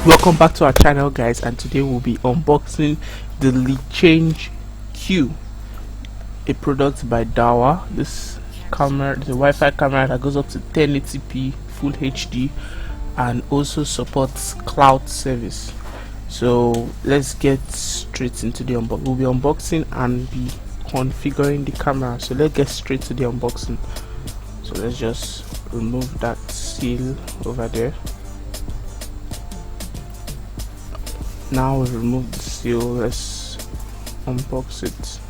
Welcome back to our channel, guys, and today we'll be unboxing the Lechange Cue, a product by Dahua. This camera, the Wi-Fi camera that goes up to 1080p full HD and also supports cloud service. So let's get straight into the unboxing. We'll be unboxing and be configuring the camera, so let's get straight to the unboxing. So let's just remove that seal over there. Now we've removed the seal, let's unbox it.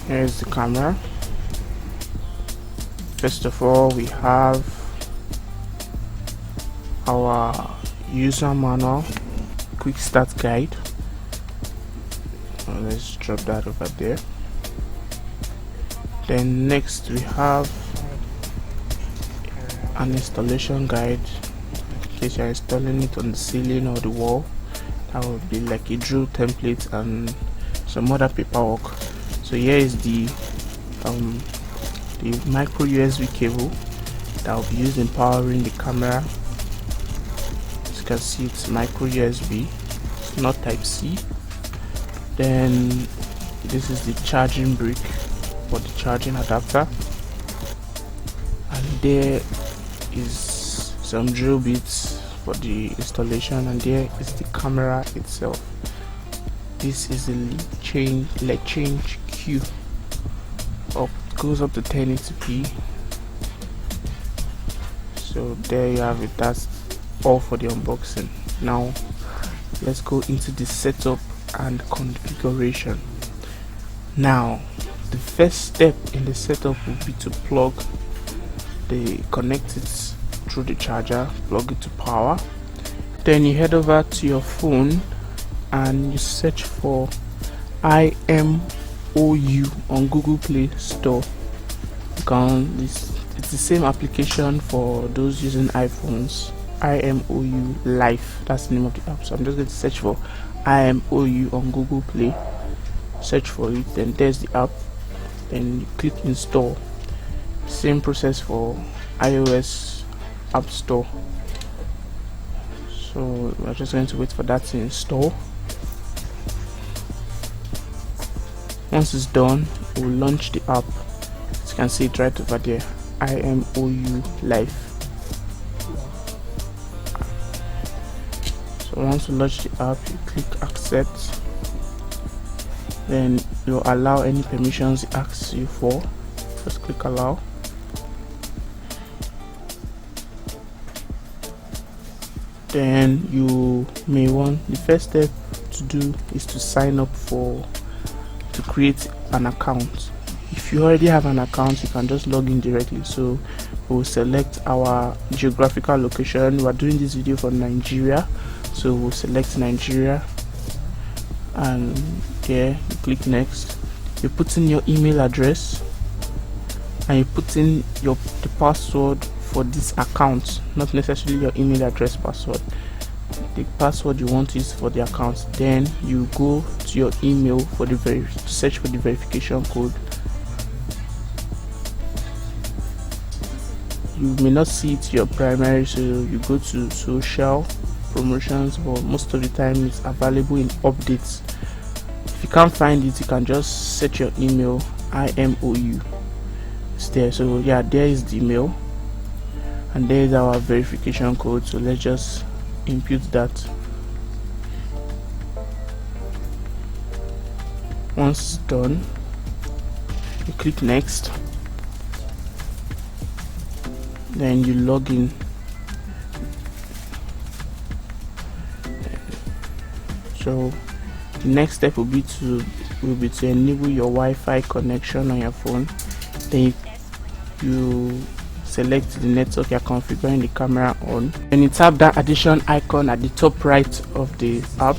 Here's the camera. First of all, we have our user manual, quick start guide. Let's drop that over there. Then next we have an installation guide in case you're installing it on the ceiling or the wall. That would be like a drill template and some other paperwork. So here is the micro USB cable that will be used in powering the camera. As you can see, it's micro USB, it's not type C. Then this is the charging brick for the charging adapter, and there is some drill bits for the installation, and there is the camera itself. This is the Lechange Cue. Goes up to 1080p. So there you have it. That's all for the unboxing. Now let's go into the setup and configuration. Now the first step in the setup will be to connect it through the charger, plug it to power. Then you head over to your phone and you search for IMUO on Google Play Store. It's the same application for those using iPhones. IMUO Life, that's the name of the app. So I'm just going to search for IMUO on Google Play, search for it, then there's the app. Then you click install. Same process for iOS App Store. So we're just going to wait for that to install. Once it's done, we'll launch the app. As you can see it right over there, IMUO Life. So once you launch the app, you click accept. Then you'll allow any permissions it asks you for. Just click allow. Then you may want, the first step to do is to sign up to create an account. If you already have an account, you can just log in directly. So we'll select our geographical location. We're doing this video for Nigeria, so we'll select Nigeria, and there you click next. You put in your email address and you put in the password for this account, not necessarily your email address password, the password you want is for the account. Then you go to your email for the search for the verification code. You may not see it your primary, so you go to social promotions, but most of the time it's available in updates. If you can't find it, you can just search your email. IMUO, it's there. So yeah, there is the email, and there is our verification code. So let's just input that. Once it's done, you click next, then you log in. So the next step will be to enable your Wi-Fi connection on your phone. Then you select the network you're configuring the camera on, and you tap that addition icon at the top right of the app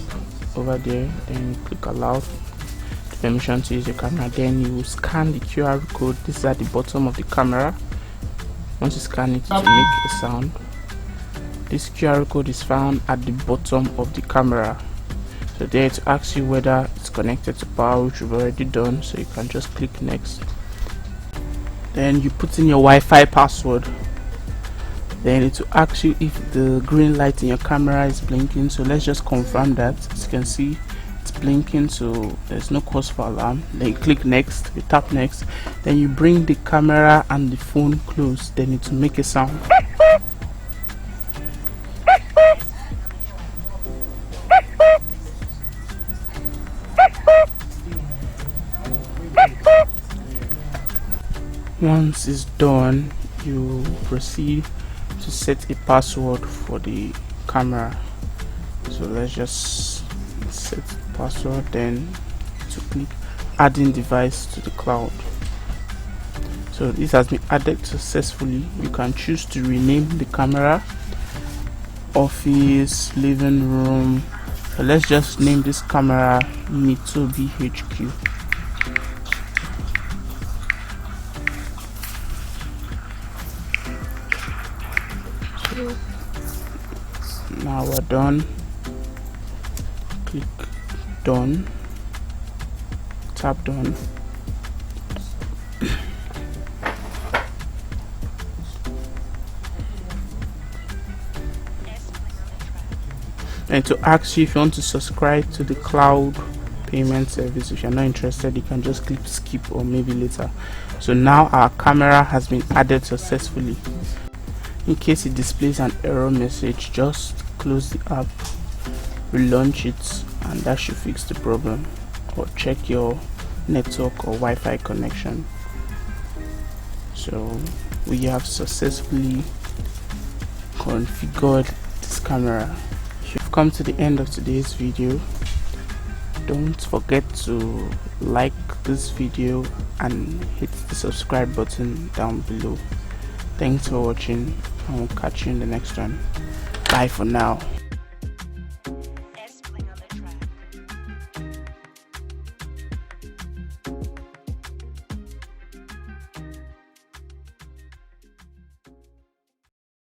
over there. Then you click allow the permission to use your camera. Then you scan the QR code. This is at the bottom of the camera. Once you scan it, to make a sound. This QR code is found at the bottom of the camera. So there it asks you whether it's connected to power, which we've already done, so you can just click next. Then you put in your Wi-Fi password. Then it will ask you if the green light in your camera is blinking, so let's just confirm that. As you can see, it's blinking, so there's no cause for alarm. Then you click next, you tap next, then you bring the camera and the phone close, then it will make a sound. Once it's done, you proceed to set a password for the camera. So let's just set the password, then to click adding device to the cloud. So this has been added successfully. You can choose to rename the camera, office, living room. So let's just name this camera Mitobi HQ. So now we're done. Click done, tap done. And to ask you if you want to subscribe to the cloud payment service. If you're not interested, you can just click skip or maybe later. So now our camera has been added successfully. In case it displays an error message, just close the app, relaunch it, and that should fix the problem. Or check your network or Wi-Fi connection. So we have successfully configured this camera. If you've come to the end of today's video, don't forget to like this video and hit the subscribe button down below. Thanks for watching, and we'll catch you in the next one. Bye for now.